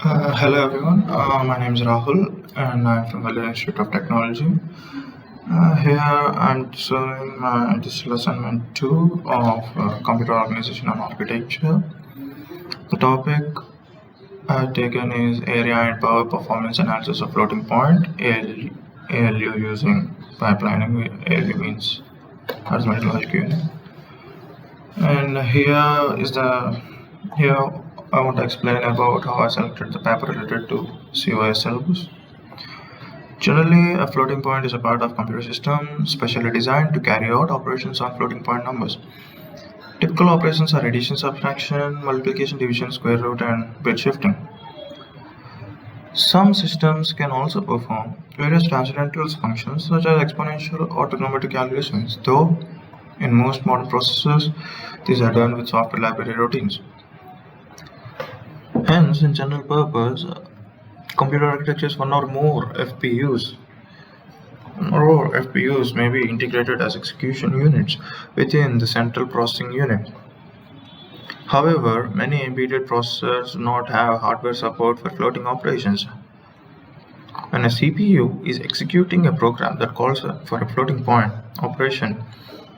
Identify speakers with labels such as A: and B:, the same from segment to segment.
A: Hello everyone, my name is Rahul and I'm from the Institute of Technology. Here I'm showing this lesson 2 of Computer Organization and Architecture. The topic I've taken is Area and Power Performance Analysis of Floating Point, ALU using pipelining. ALU means Arithmetic Logic Unit. And here I want to explain about how I selected the paper related to COS syllabus. Generally, a floating point is a part of computer system specially designed to carry out operations on floating point numbers. Typical operations are addition, subtraction, multiplication, division, square root, and bit shifting. Some systems can also perform various transcendental functions such as exponential or trigonometric calculations, though in most modern processors, these are done with software library routines. Hence, in general purpose, computer architecture is one or more FPUs. Or FPUs may be integrated as execution units within the central processing unit. However, many embedded processors do not have hardware support for floating operations. When a CPU is executing a program that calls for a floating point operation,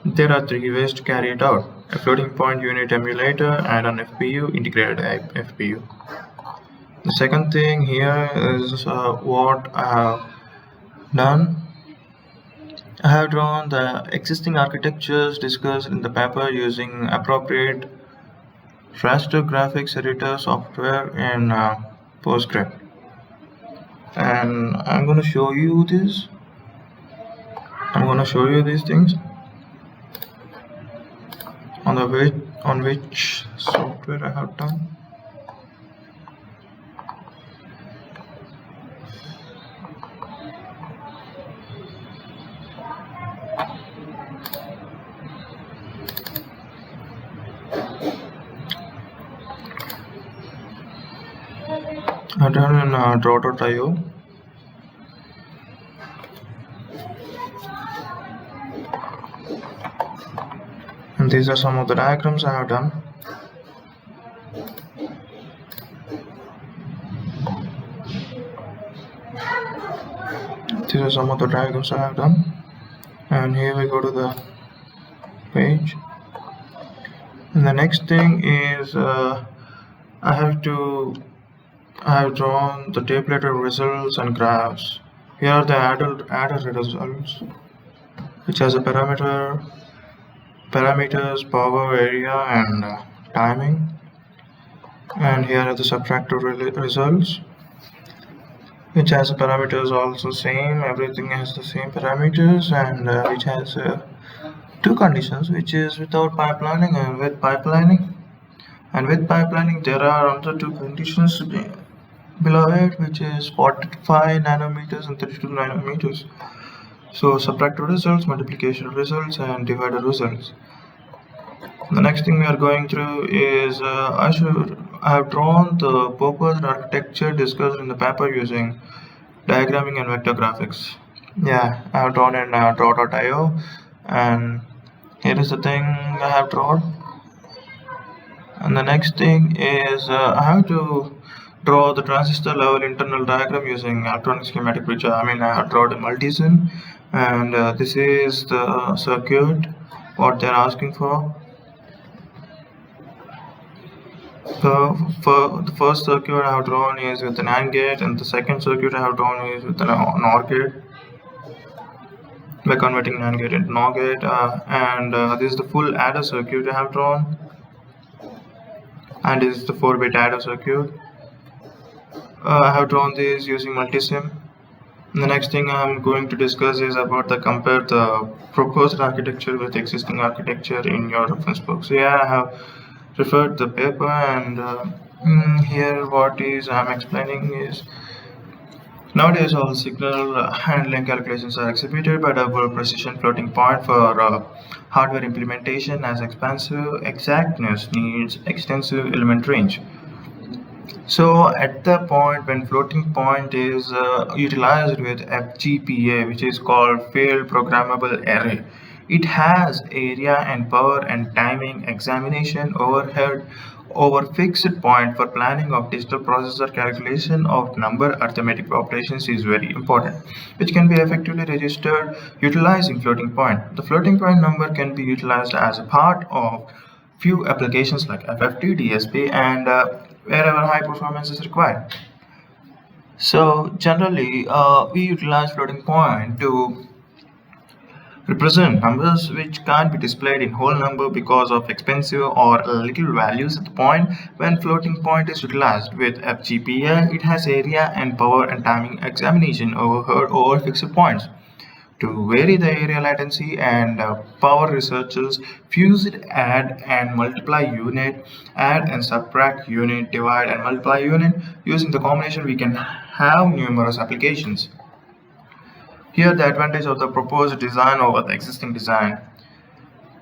A: there are three ways to carry it out: a floating point unit emulator and an FPU integrated FPU. The second thing here is what I have done. I have drawn the existing architectures discussed in the paper using appropriate raster graphics editor software in PostScript. And I'm going to show you this. I'm going to show you these things on which software I have done. I've done in Draw.io. And these are some of the diagrams I have done. These are some of the diagrams I have done. And here we go to the page. And the next thing is I have drawn the tabulated results and graphs. Here are the adder results, which has a parameters, power, area, and timing. And here are the subtractor results, which has the parameters also same. Everything has the same parameters, and which has two conditions, which is without pipelining and with pipelining. And with pipelining, there are another two conditions below it, which is 45 nanometers and 32 nanometers. So subtractor results, multiplication results, and divider results. The next thing we are going through is I have drawn the proposed architecture discussed in the paper using diagramming and vector graphics. Yeah, I have drawn in Draw.io, and here is the thing I have drawn. And the next thing is I have to draw the transistor level internal diagram using electronic schematic picture. I have drawn a multisim, and this is the circuit what they're asking for. So for the first circuit I have drawn is with an AND gate, and the second circuit I have drawn is with an OR gate by converting NAND gate into NOR gate, and this is the full adder circuit I have drawn, and this is the 4-bit adder circuit. I have drawn this using multisim. The next thing I'm going to discuss is about compare the proposed architecture with existing architecture in your reference book. So yeah, I have referred the paper, and here what is I'm explaining is nowadays all signal handling calculations are executed by double precision floating point for hardware implementation, as expansive exactness needs extensive element range. So at the point when floating point is utilized with FGPA, which is called failed programmable array, It has area and power and timing, examination, overhead, over fixed point for planning of digital processor. Calculation of number arithmetic operations is very important, which can be effectively registered utilizing floating point. The floating point number can be utilized as a part of few applications like FFT, DSP, and wherever high performance is required. So generally, we utilize floating point to represent numbers which can't be displayed in whole number because of expensive or little values at the point. When floating point is utilized with FGPL, it has area and power and timing examination overhead over fixed points. To vary the area latency and power, researchers fuse it, add and multiply unit, add and subtract unit, divide and multiply unit. Using the combination, we can have numerous applications. Here, the advantage of the proposed design over the existing design.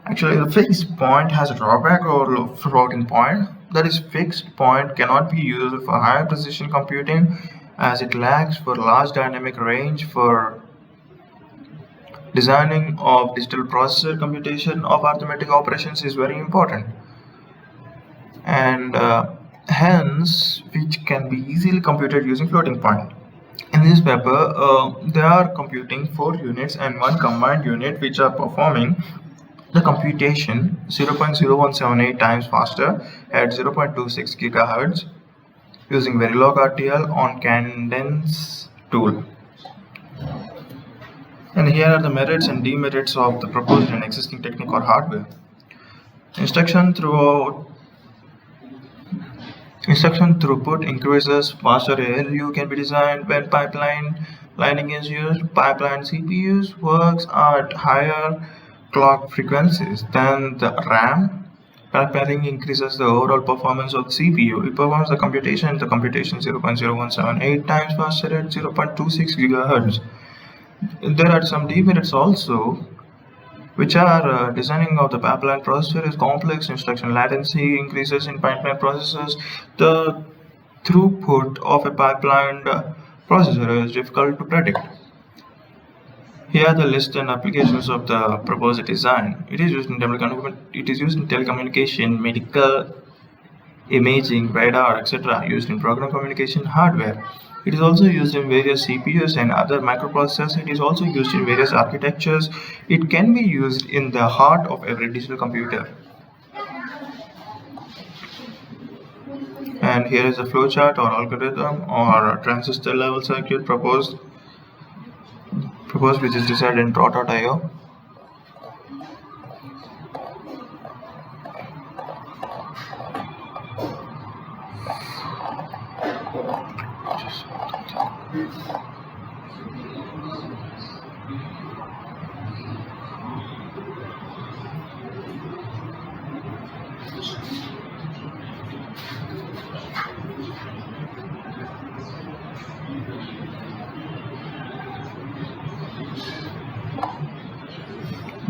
A: Actually, the fixed point has a drawback over floating point. That is, fixed point cannot be used for high precision computing as it lacks for large dynamic range. For designing of digital processor, computation of arithmetic operations is very important, and hence which can be easily computed using floating point. In this paper, they are computing 4 units and 1 combined unit which are performing the computation 0.0178 times faster at 0.26 GHz using Verilog RTL on Cadence tool. And here are the merits and demerits of the proposed and existing technique or hardware. Instruction throughput increases, faster ALU can be designed when pipeline lining is used. Pipeline CPUs works at higher clock frequencies than the RAM. Pipelining increases the overall performance of the CPU. It performs the computation 0.0178 times faster at 0.26 GHz. There are some demerits also, which are designing of the pipeline processor is complex, instruction latency increases in pipeline processors. The throughput of a pipeline processor is difficult to predict. Here are the list and applications of the proposed design. It is used in telecommunication, medical imaging, radar, etc. Used in program communication hardware. It is also used in various CPUs and other microprocessors. It is also used in various architectures. It can be used in the heart of every digital computer. And here is a flowchart or algorithm or transistor level circuit proposed which is decided in Pro.io.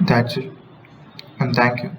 A: That's it, and thank you.